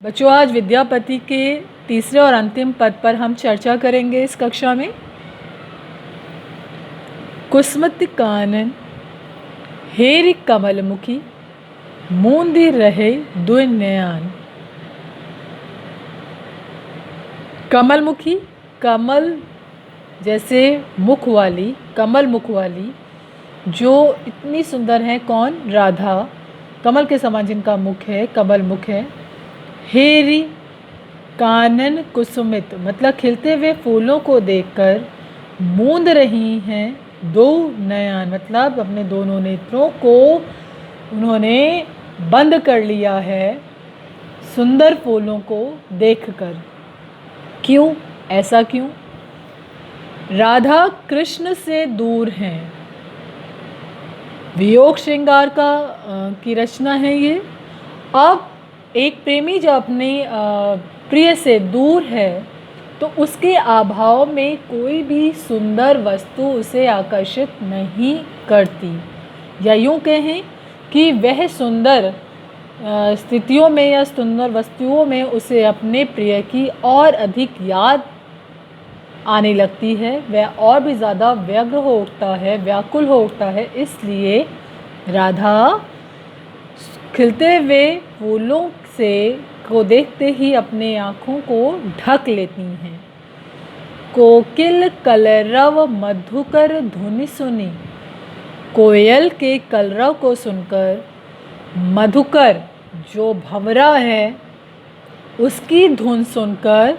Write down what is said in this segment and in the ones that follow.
बच्चों, आज विद्यापति के तीसरे और अंतिम पद पर हम चर्चा करेंगे इस कक्षा में। कुसुमति कानन हेरि कमलमुखी मूंदी रहे दुई नयन। कमलमुखी, कमल जैसे मुख वाली, कमल मुख वाली, जो इतनी सुंदर है। कौन? राधा। कमल के समान जिनका मुख है, कमल मुख है। हेरी कानन कुसुमित, मतलब खिलते हुए फूलों को देखकर मूंद रही हैं दो नयन, मतलब अपने दोनों नेत्रों को उन्होंने बंद कर लिया है सुंदर फूलों को देखकर। क्यों? ऐसा क्यों? राधा कृष्ण से दूर हैं। वियोग श्रृंगार की रचना है ये। अब एक प्रेमी जब अपने प्रिय से दूर है तो उसके अभाव में कोई भी सुंदर वस्तु उसे आकर्षित नहीं करती, या यूँ कहें कि वह सुंदर स्थितियों में या सुंदर वस्तुओं में उसे अपने प्रिय की और अधिक याद आने लगती है। वह और भी ज़्यादा व्यग्र हो उठता है, व्याकुल हो उठता है। इसलिए राधा खिलते हुए फूलों से को देखते ही अपने आँखों को ढक लेती हैं। कोकिल कलरव मधुकर धुनि सुनी, कोयल के कलरव को सुनकर मधुकर जो भंवरा है उसकी धुन सुनकर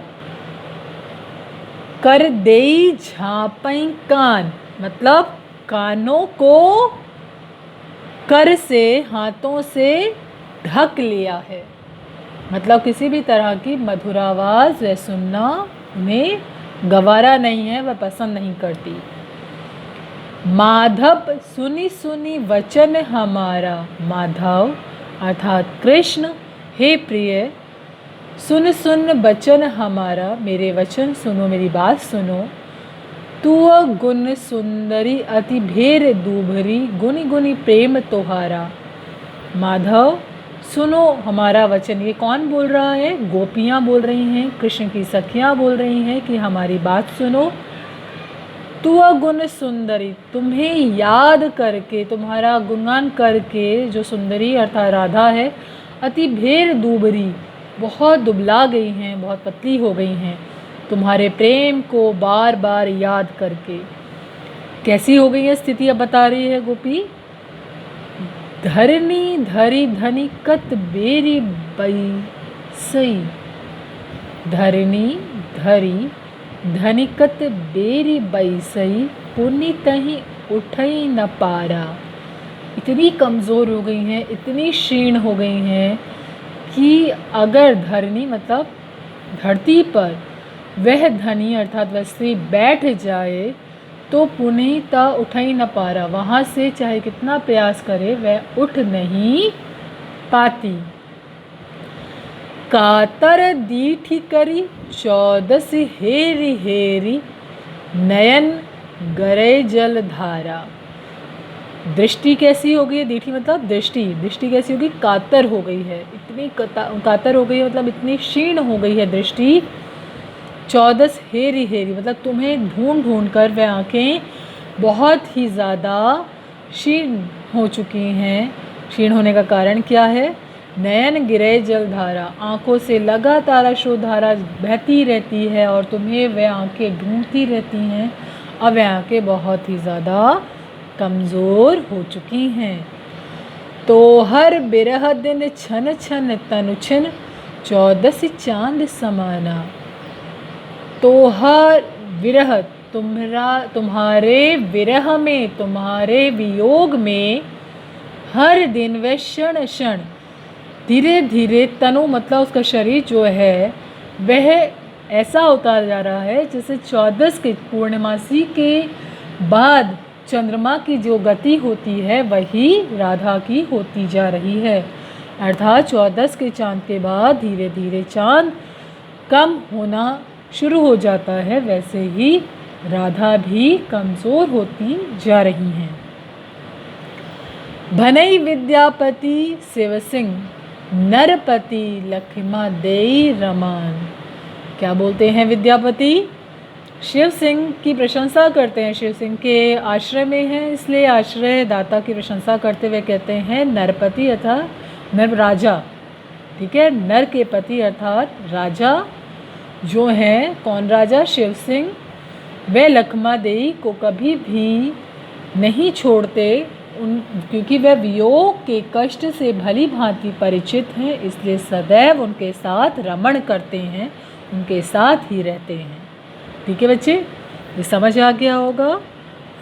कर देई झांपई कान, मतलब कानों को कर से, हाथों से ढक लिया है। मतलब किसी भी तरह की मधुर आवाज़ वह सुनना उन्हें गवारा नहीं है, वह पसंद नहीं करती। माधव सुनी सुनी वचन हमारा, माधव अर्थात कृष्ण, हे प्रिय सुन सुन वचन हमारा, मेरे वचन सुनो, मेरी बात सुनो। तू गुण सुंदरी अति भेर दूभरी, गुनी गुनी प्रेम तोहारा। माधव सुनो हमारा वचन। ये कौन बोल रहा है? गोपियाँ बोल रही हैं, कृष्ण की सखियाँ बोल रही हैं कि हमारी बात सुनो। तू गुण सुंदरी, तुम्हें याद करके, तुम्हारा गुणगान करके, जो सुंदरी अर्थात राधा है, अति भेर दूभरी, बहुत दुबला गई हैं, बहुत पतली हो गई हैं तुम्हारे प्रेम को बार बार याद करके। कैसी हो गई है स्थिति? अब बता रही है गोपी। धरनी धरी धनी कत बेरी बैसई, धरनी धरी धनिकत बेरी बैसई, पुनि तही उठई न पारा। इतनी कमज़ोर हो गई हैं, इतनी क्षीण हो गई हैं कि अगर धरनी मतलब धरती पर वह धनी अर्थात वह स्त्री बैठ जाए तो पुनीता उठई न पारा, वहाँ से चाहे कितना प्रयास करे वह उठ नहीं पाती। कातर दीठी करी चौदस हेरी हेरी, नयन गरे जल धारा। दृष्टि कैसी हो गई है? दीठी मतलब दृष्टि। दृष्टि कैसी होगी? कातर हो गई है, इतनी कातर हो गई है, मतलब इतनी क्षीण हो गई है दृष्टि। चौदस हेरी हेरी मतलब तुम्हें ढूंढ ढूंढ कर वह आँखें बहुत ही ज़्यादा क्षीण हो चुकी हैं। क्षीण होने का कारण क्या है? नयन गिरे जलधारा, आँखों से लगातार अश्रुधारा बहती रहती है और तुम्हें वह आँखें ढूंढती रहती हैं। अब वह आँखें बहुत ही ज़्यादा कमज़ोर हो चुकी हैं। तो हर बिरह दिन छन छन तनु छिन, चौदस चांद समाना। तो हर विरह, तुम्हारे विरह में, तुम्हारे वियोग में हर दिन वह क्षण क्षण धीरे धीरे, तनु मतलब उसका शरीर जो है वह ऐसा होता जा रहा है जैसे 14 के पूर्णमासी के बाद चंद्रमा की जो गति होती है वही राधा की होती जा रही है। अर्थात 14 के चांद के बाद धीरे धीरे चांद कम होना शुरू हो जाता है, वैसे ही राधा भी कमज़ोर होती जा रही हैं। भनई विद्यापति शिव सिंह नरपति लखमा देई रमान। क्या बोलते हैं विद्यापति? शिव सिंह की प्रशंसा करते हैं, शिव सिंह के आश्रय में हैं इसलिए आश्रय दाता की प्रशंसा करते हुए कहते हैं नरपति अर्थात नर राजा। ठीक है, नर के पति अर्थात राजा जो हैं, कौन राजा? शिव सिंह। वे लखमा देई को कभी भी नहीं छोड़ते क्योंकि वह वियोग के कष्ट से भली भांति परिचित हैं, इसलिए सदैव उनके साथ रमण करते हैं, उनके साथ ही रहते हैं। ठीक है बच्चे, ये समझ आ गया होगा।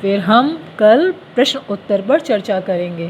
फिर हम कल प्रश्न उत्तर पर चर्चा करेंगे।